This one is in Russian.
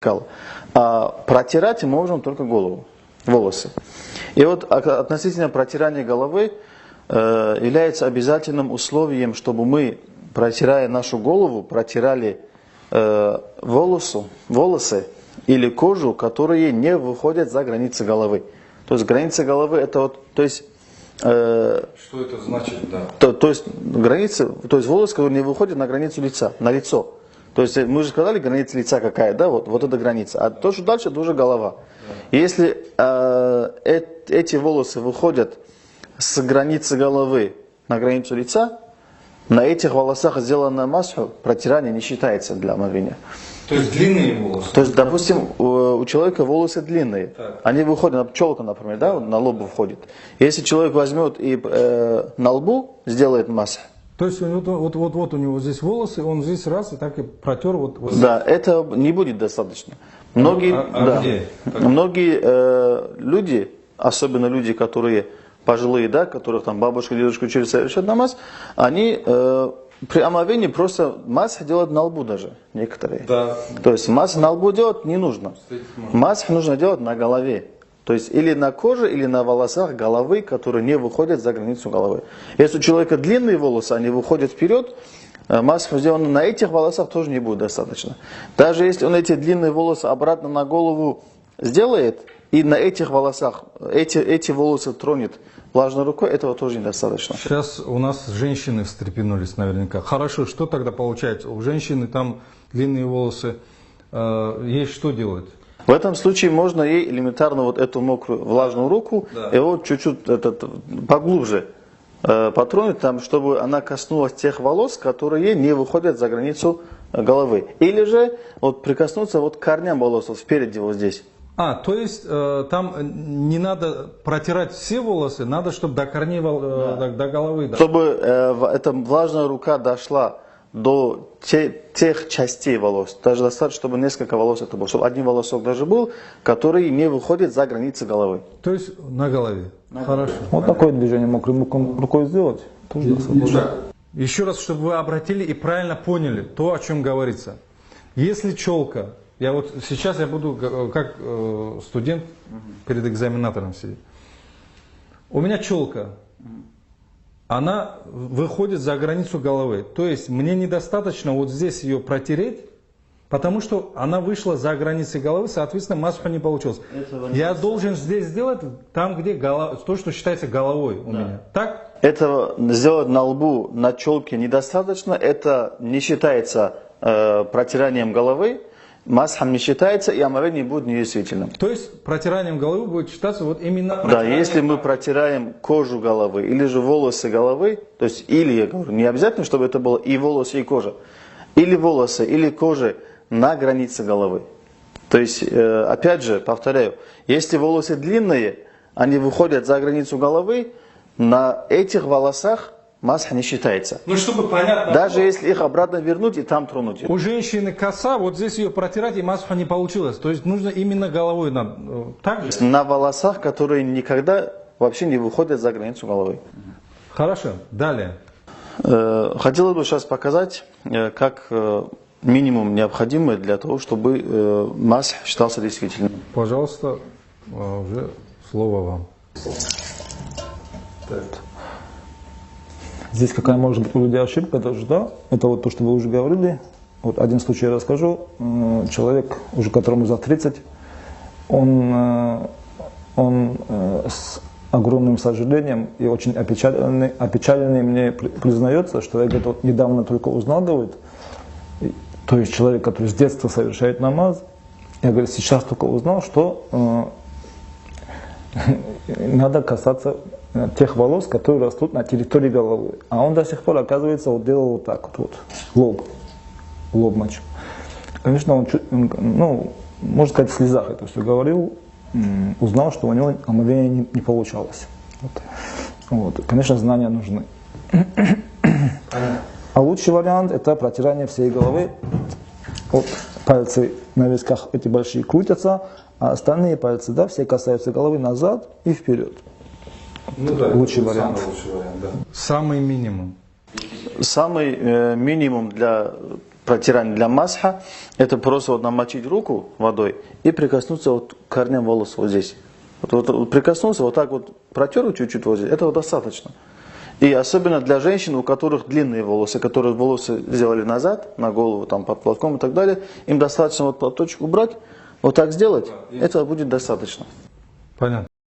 А протирать мы можем только голову, волосы. И вот относительно протирания головы является обязательным условием, чтобы мы, протирая нашу голову, протирали волосы или кожу, которые не выходят за границы головы. То есть граница головы это вот, то есть что это значит, да? То есть границы, то есть волосы, которые не выходят на границу лица, на лицо. То есть мы же сказали, граница лица какая, да, вот эта граница. А то, что дальше, это уже голова. И если эти волосы выходят с границы головы на границу лица, на этих волосах сделанное масху, протирание не считается для омовения. То есть длинные волосы? То есть, допустим, у человека волосы длинные. Так. Они выходят, челка, например, да, на лоб входит. Если человек возьмет и на лбу сделает масх. То есть вот у него здесь волосы, он здесь раз и так и протер. Вот. Да, это не будет достаточно. Многие люди, особенно люди, которые пожилые, да, которых там бабушка, дедушка учили совершать намаз, они при омовении просто масх делают на лбу даже, некоторые. Да. То есть масх на лбу делать не нужно. Масх нужно делать на голове. То есть или на коже, или на волосах головы, которые не выходят за границу головы. Если у человека длинные волосы, они выходят вперед, масх сделан на этих волосах тоже не будет достаточно. Даже если он эти длинные волосы обратно на голову сделает, и на этих волосах, эти волосы тронет влажной рукой, этого тоже недостаточно. Сейчас у нас женщины встрепенулись наверняка. Хорошо, что тогда получается? У женщины там длинные волосы, ей что делать? В этом случае можно ей элементарно вот эту мокрую влажную руку, да, и вот чуть-чуть поглубже потронуть, там, чтобы она коснулась тех волос, которые не выходят за границу головы. Или же вот прикоснуться вот к корням волос, вот спереди вот здесь. То есть там не надо протирать все волосы, надо, чтобы до корней, да, до головы. Да. Чтобы эта влажная рука дошла до тех частей волос. Даже достаточно, чтобы несколько волос это было. Чтобы один волосок даже был, который не выходит за границы головы. То есть на голове. Хорошо. Вот такое движение мокрой рукой сделать. Тоже Еще раз, чтобы вы обратили и правильно поняли то, о чем говорится. Если челка, сейчас я буду как студент перед экзаменатором сидеть. У меня челка. Она выходит за границу головы. То есть мне недостаточно вот здесь ее протереть, потому что она вышла за границы головы, соответственно, масха не получилось. Я должен здесь сделать там, где то, что считается головой у меня. Так? Этого сделать на лбу, на челке недостаточно. Это не считается протиранием головы. Масхам не считается, и омовение будет недействительным. То есть протиранием головы будет считаться вот именно... Да, если мы протираем кожу головы или же волосы головы, то есть или, я говорю, не обязательно, чтобы это было и волосы, и кожа, или волосы, или кожа на границе головы. То есть, опять же, повторяю, если волосы длинные, они выходят за границу головы, на этих волосах масха не считается. Ну, чтобы понятно. Даже если их обратно вернуть и там тронуть. У женщины коса, вот здесь ее протирать, и масха не получилось. То есть нужно именно головой. Так же? На волосах, которые никогда вообще не выходят за границу головы. Хорошо. Далее. Хотелось бы сейчас показать, как минимум необходимое для того, чтобы масх считался действительным. Пожалуйста, уже слово вам. Так. Здесь какая может быть у людей ошибка тоже, да? Это вот то, что вы уже говорили. Вот один случай я расскажу. Человек, уже которому за 30, он с огромным сожалением и очень опечаленный мне признается, что я где-то недавно только узнал, говорит, то есть человек, который с детства совершает намаз, я, говорит, сейчас только узнал, что надо касаться тех волос, которые растут на территории головы. А он до сих пор, оказывается, вот делал вот так вот, лоб мочил. Конечно, он, можно сказать, в слезах это все говорил, узнал, что у него омовение не получалось. Вот. Конечно, знания нужны. А лучший вариант это протирание всей головы. Вот пальцы на висках эти большие крутятся, а остальные пальцы, да, все касаются головы назад и вперед. Ну, да, лучший вариант. Да. Самый минимум. Самый минимум для протирание для масха, это просто вот намочить руку водой и прикоснуться вот к корням волос вот здесь. Вот прикоснулся, вот так вот протер чуть-чуть вот здесь, этого достаточно. И особенно для женщин, у которых длинные волосы, которые волосы сделали назад, на голову, там, под платком и так далее, им достаточно вот платочек убрать, вот так сделать, этого будет достаточно. Понятно.